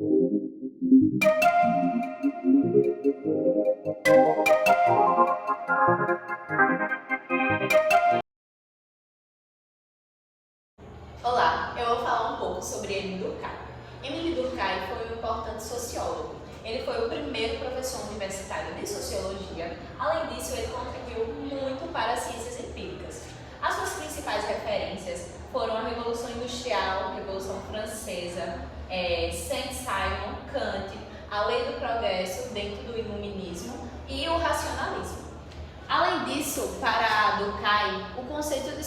Olá, eu vou falar um pouco sobre Émile Durkheim. Émile Durkheim foi um importante sociólogo. Ele foi o primeiro professor universitário de sociologia. Além disso, ele contribuiu muito para as ciências empíricas. As suas principais referências foram a Revolução Industrial, a Revolução Francesa, Saint-Simon, Kant, a Lei do Progresso dentro do Iluminismo e o racionalismo. Além disso, para Durkheim, o conceito de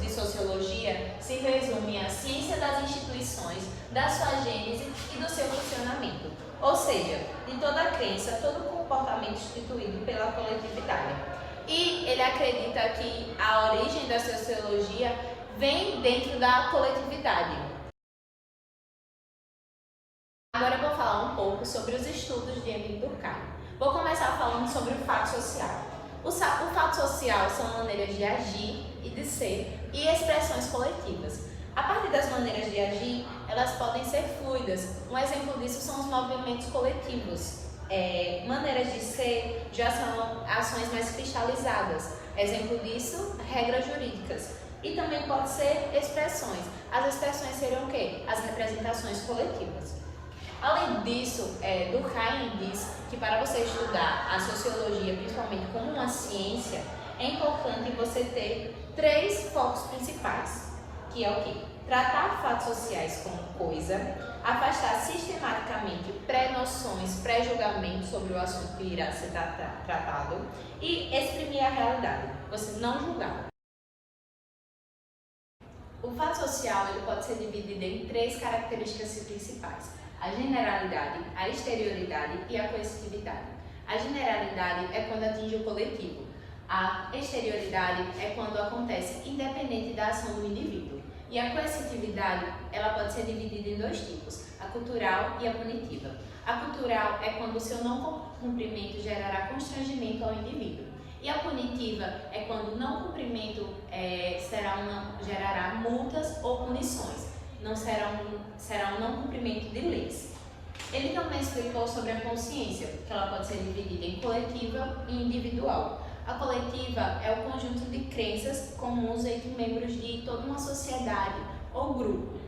sociologia se resume à ciência das instituições, da sua gênese e do seu funcionamento, ou seja, de toda a crença, todo comportamento instituído pela coletividade. E ele acredita que a origem da sociologia vem dentro da coletividade. Agora eu vou falar um pouco sobre os estudos de Émile Durkheim. Vou começar falando sobre o fato social. O fato social são maneiras de agir e de ser e expressões coletivas. A partir das maneiras de agir, elas podem ser fluidas. Um exemplo disso são os movimentos coletivos. Maneiras de ser já são ações mais cristalizadas. Exemplo disso, regras jurídicas. E também pode ser expressões. As expressões seriam o quê? As representações coletivas. Além disso, Durkheim diz que para você estudar a sociologia, principalmente como uma ciência, é importante você ter 3 focos principais, que é o quê? Tratar fatos sociais como coisa, afastar sistematicamente pré-noções, pré-julgamentos sobre o assunto que irá ser tratado e exprimir a realidade, você não julgar. O fato social ele pode ser dividido em 3 características principais: a generalidade, a exterioridade e a coercitividade. A generalidade é quando atinge o coletivo. A exterioridade é quando acontece independente da ação do indivíduo. E a coercitividade, ela pode ser dividida em 2 tipos, a cultural e a punitiva. A cultural é quando o seu não cumprimento gerará constrangimento ao indivíduo. E a punitiva é quando o não cumprimento gerará multas ou punições. Não será um não cumprimento de leis. Ele também explicou sobre a consciência, que ela pode ser dividida em coletiva e individual. A coletiva é o conjunto de crenças comuns entre membros de toda uma sociedade ou grupo.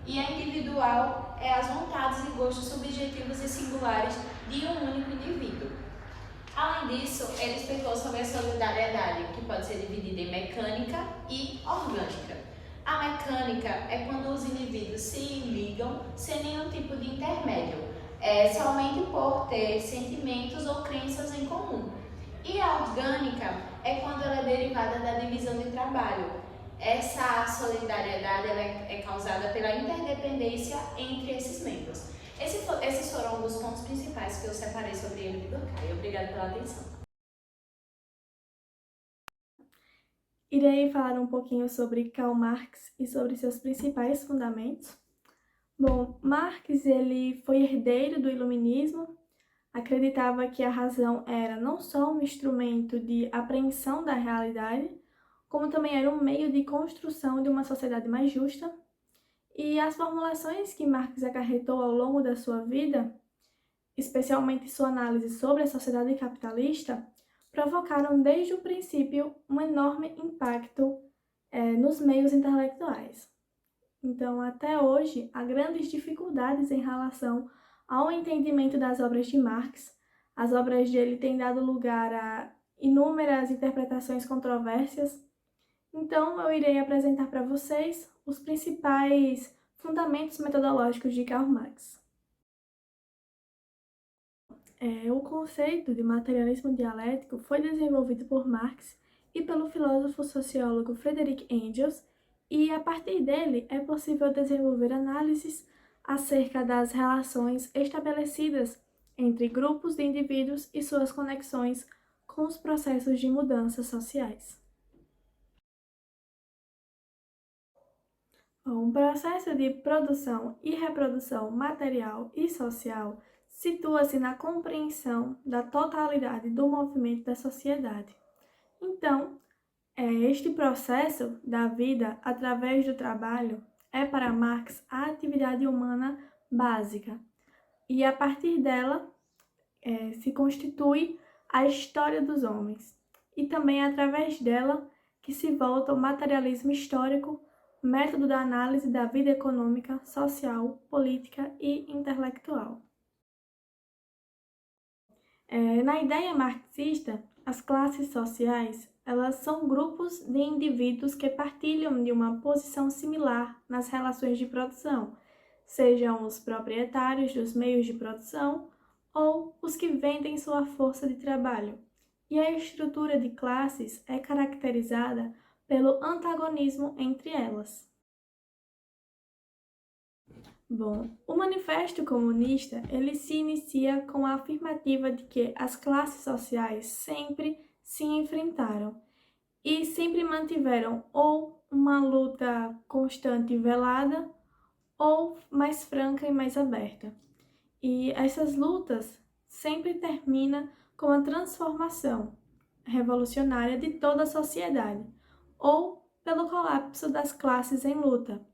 E a individual é as vontades e gostos subjetivos e singulares de um único indivíduo. Além disso, ele explicou sobre a solidariedade, que pode ser dividida em mecânica e orgânica. A mecânica é quando os indivíduos se ligam sem nenhum tipo de intermédio, somente por ter sentimentos ou crenças em comum. E a orgânica é quando ela é derivada da divisão de trabalho. Essa solidariedade ela é causada pela interdependência entre esses membros. Esses foram alguns pontos principais que eu separei sobre Émile Durkheim. Obrigada pela atenção. Irei falar um pouquinho sobre Karl Marx e sobre seus principais fundamentos. Bom, Marx ele foi herdeiro do Iluminismo, acreditava que a razão era não só um instrumento de apreensão da realidade, como também era um meio de construção de uma sociedade mais justa. E as formulações que Marx acarretou ao longo da sua vida, especialmente sua análise sobre a sociedade capitalista, provocaram desde o princípio um enorme impacto nos meios intelectuais. Então, até hoje, há grandes dificuldades em relação ao entendimento das obras de Marx. As obras dele têm dado lugar a inúmeras interpretações controversas. Então, eu irei apresentar para vocês os principais fundamentos metodológicos de Karl Marx. O conceito de materialismo dialético foi desenvolvido por Marx e pelo filósofo sociólogo Friedrich Engels, e a partir dele é possível desenvolver análises acerca das relações estabelecidas entre grupos de indivíduos e suas conexões com os processos de mudanças sociais. Um processo de produção e reprodução material e social situa-se na compreensão da totalidade do movimento da sociedade. Então, este processo da vida através do trabalho é para Marx a atividade humana básica. e a partir dela se constitui a história dos homens, e também é através dela que se volta o materialismo histórico, método da análise da vida econômica, social, política e intelectual. Na ideia marxista, as classes sociais elas são grupos de indivíduos que partilham de uma posição similar nas relações de produção, sejam os proprietários dos meios de produção ou os que vendem sua força de trabalho. E a estrutura de classes é caracterizada pelo antagonismo entre elas. Bom, o Manifesto Comunista ele se inicia com a afirmativa de que as classes sociais sempre se enfrentaram e sempre mantiveram ou uma luta constante e velada ou mais franca e mais aberta. E essas lutas sempre terminam com a transformação revolucionária de toda a sociedade ou pelo colapso das classes em luta.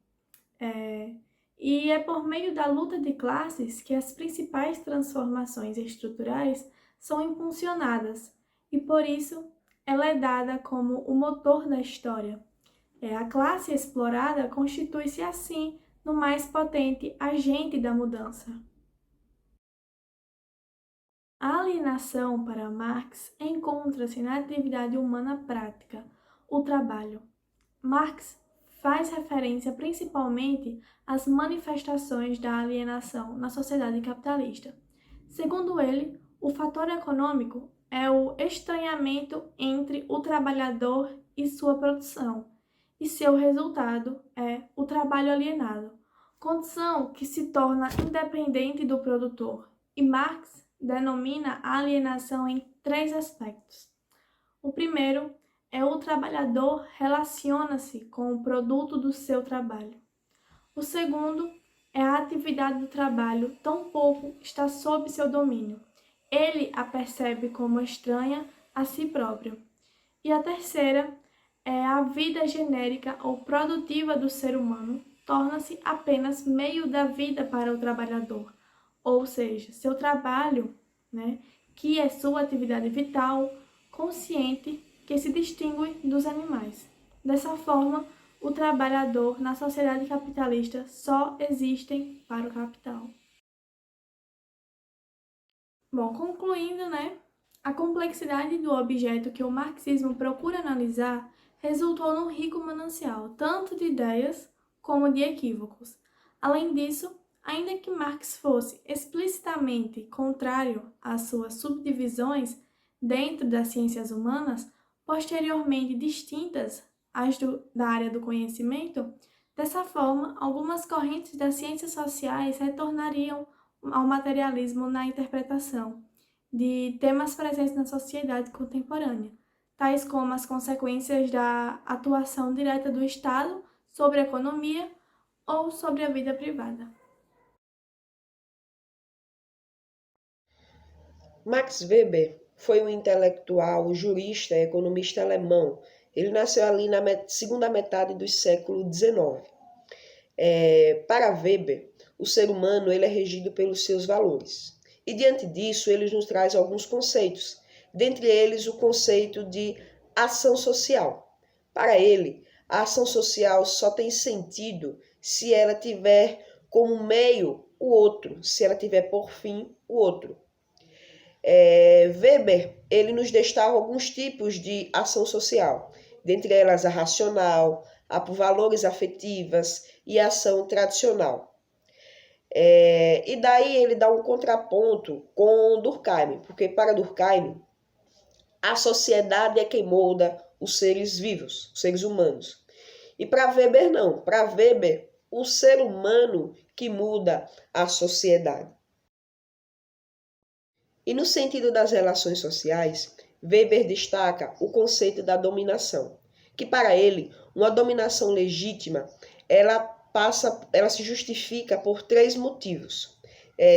E é por meio da luta de classes que as principais transformações estruturais são impulsionadas, e por isso ela é dada como o motor da história. A classe explorada constitui-se assim no mais potente agente da mudança. A alienação, para Marx, encontra-se na atividade humana prática, o trabalho. Marx faz referência principalmente às manifestações da alienação na sociedade capitalista. Segundo ele, o fator econômico é o estranhamento entre o trabalhador e sua produção, e seu resultado é o trabalho alienado, condição que se torna independente do produtor, e Marx denomina a alienação em 3 aspectos. O primeiro é o trabalhador relaciona-se com o produto do seu trabalho. O segundo é a atividade do trabalho tampouco está sob seu domínio. Ele a percebe como estranha a si próprio. E a terceira é a vida genérica ou produtiva do ser humano torna-se apenas meio da vida para o trabalhador, ou seja, seu trabalho, que é sua atividade vital, consciente, que se distingue dos animais. Dessa forma, o trabalhador na sociedade capitalista só existe para o capital. Bom, concluindo, a complexidade do objeto que o marxismo procura analisar resultou num rico manancial, tanto de ideias como de equívocos. Além disso, ainda que Marx fosse explicitamente contrário às suas subdivisões dentro das ciências humanas, posteriormente distintas às da área do conhecimento, dessa forma, algumas correntes das ciências sociais retornariam ao materialismo na interpretação de temas presentes na sociedade contemporânea, tais como as consequências da atuação direta do Estado sobre a economia ou sobre a vida privada. Max Weber foi um intelectual, jurista e economista alemão. Ele nasceu ali na segunda metade do século XIX. Para Weber, o ser humano ele é regido pelos seus valores. E diante disso, ele nos traz alguns conceitos, dentre eles o conceito de ação social. Para ele, a ação social só tem sentido se ela tiver como meio o outro, se ela tiver por fim o outro. Weber ele nos destaca alguns tipos de ação social, dentre elas a racional, a por valores afetivas e a ação tradicional. E daí ele dá um contraponto com Durkheim, porque para Durkheim a sociedade é quem molda os seres vivos, os seres humanos. E para Weber não, para Weber o ser humano que muda a sociedade. E no sentido das relações sociais, Weber destaca o conceito da dominação, que para ele, uma dominação legítima, ela se justifica por 3 motivos,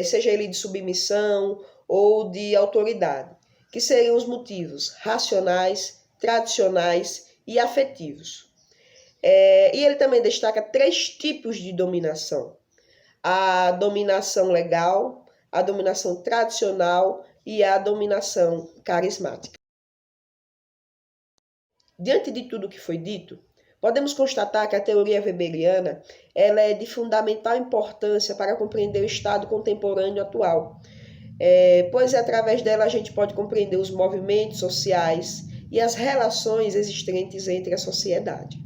seja ele de submissão ou de autoridade, que seriam os motivos racionais, tradicionais e afetivos. E ele também destaca 3 tipos de dominação: a dominação legal, a dominação tradicional e a dominação carismática. Diante de tudo o que foi dito, podemos constatar que a teoria weberiana ela é de fundamental importância para compreender o estado contemporâneo atual, pois através dela a gente pode compreender os movimentos sociais e as relações existentes entre a sociedade.